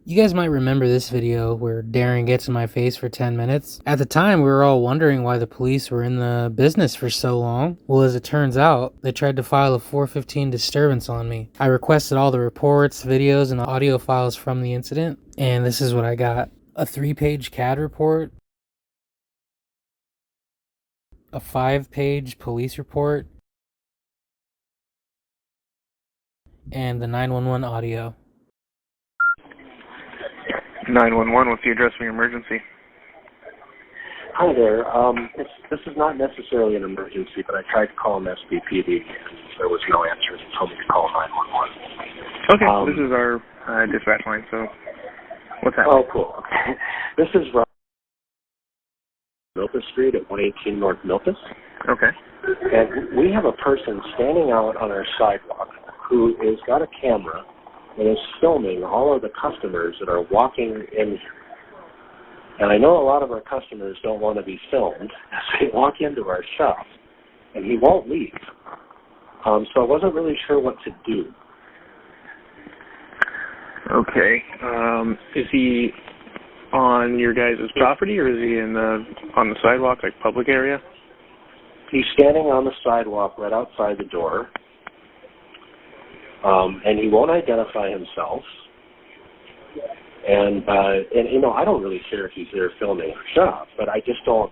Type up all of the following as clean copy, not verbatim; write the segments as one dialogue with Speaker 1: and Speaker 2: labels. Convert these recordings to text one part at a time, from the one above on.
Speaker 1: You guys might remember this video where Darren gets in my face for 10 minutes. At the time, we were all wondering why the police were in the business for so long. Well, as it turns out, they tried to file a 415 disturbance on me. I requested all the reports, videos, and audio files from the incident, and this is what I got. A 3-page CAD report, a 5-page police report, and the 911 audio.
Speaker 2: 911, what's the address of your emergency?
Speaker 3: Hi there. This is not necessarily an emergency, but I tried to call an SBPD and there was no answer. They told me to call 911.
Speaker 2: Okay, this is our dispatch line, so what's happening?
Speaker 3: Oh, cool. Okay. This is Milpas Street at 118 North Milpas.
Speaker 2: Okay.
Speaker 3: And we have a person standing out on our sidewalk who has got a camera and is filming all of the customers that are walking in here. And I know a lot of our customers don't want to be filmed as they walk into our shop, and he won't leave. So I wasn't really sure what to do.
Speaker 2: Okay. Is he on your guys' property, or is he on the sidewalk, like public area?
Speaker 3: He's standing on the sidewalk right outside the door, and he won't identify himself. And you know, I don't really care if he's there filming our shop, but I just don't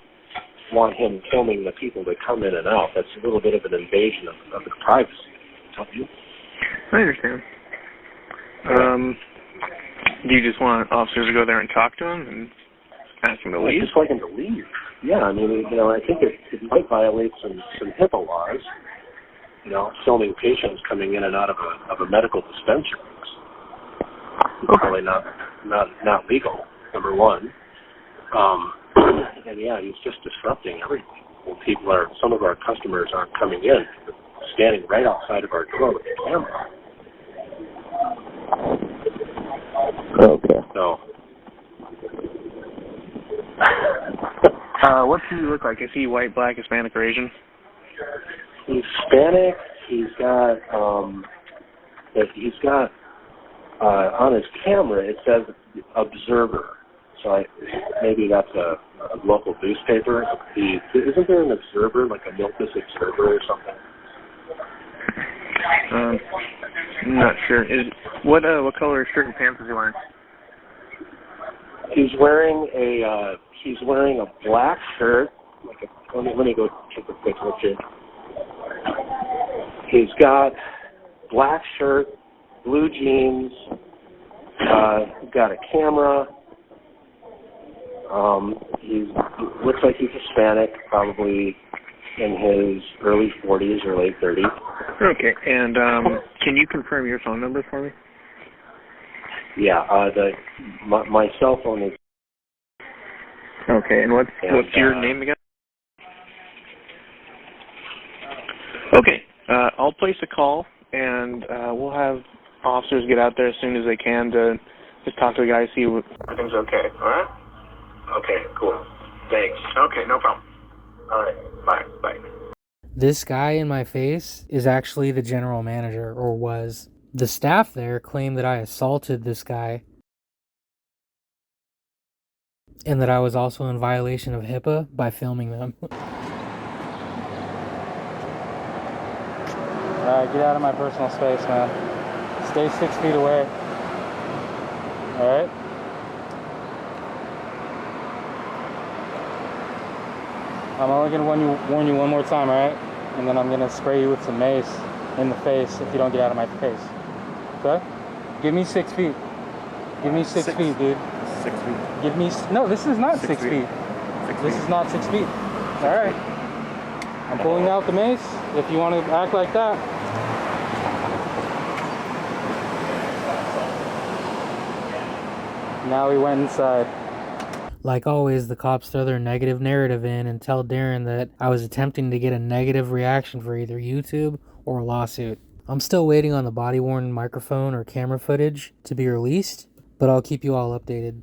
Speaker 3: want him filming the people that come in and out. That's a little bit of an invasion of their privacy. Don't you?
Speaker 2: I understand. Do you just want officers to go there and talk to him and ask him to leave?
Speaker 3: I just like him to leave. Yeah, I mean, you know, I think it might violate some HIPAA laws. You know, filming patients coming in and out of a medical dispensary.
Speaker 2: Okay.
Speaker 3: Probably not legal, number one. And yeah, he's just disrupting everything. When some of our customers aren't coming in, they're standing right outside of our door with a camera.
Speaker 2: Okay.
Speaker 3: So,
Speaker 2: what's he look like? Is he white, black, Hispanic, or Asian?
Speaker 3: he's Hispanic. He's got on his camera it says Observer. So maybe that's a local newspaper. Isn't there an Observer, like a Milpas Observer or something?
Speaker 2: I'm not sure. What color shirt and pants is he wearing?
Speaker 3: He's wearing a black shirt. Let me go take a quick look here. He's got black shirt, blue jeans. Got a camera. He looks like he's Hispanic, probably in his early 40s or late 30s.
Speaker 2: Okay, and can you confirm your phone number for me?
Speaker 3: Yeah, my cell phone is.
Speaker 2: Okay, and what's your name again? Okay, I'll place a call, and we'll have officers get out there as soon as they can to just talk to the guy, see what everything's okay. All right?
Speaker 3: Okay, cool. Thanks.
Speaker 2: Okay, no problem.
Speaker 3: All right, bye.
Speaker 1: This guy in my face is actually the general manager, or was. The staff there claimed that I assaulted this guy and that I was also in violation of HIPAA by filming them. Alright, get out of my personal space, man. Stay 6 feet away. Alright? I'm only going to warn you one more time, alright? And then I'm going to spray you with some mace in the face if you don't get out of my face. Okay? Give me 6 feet. Give me six feet, dude.
Speaker 2: 6 feet.
Speaker 1: Give me... No, this is not 6 feet. This is not 6 feet. Alright. I'm pulling out the mace if you want to act like that. Now we went inside. Like always, the cops throw their negative narrative in and tell Darren that I was attempting to get a negative reaction for either YouTube or a lawsuit. I'm still waiting on the body-worn microphone or camera footage to be released, but I'll keep you all updated.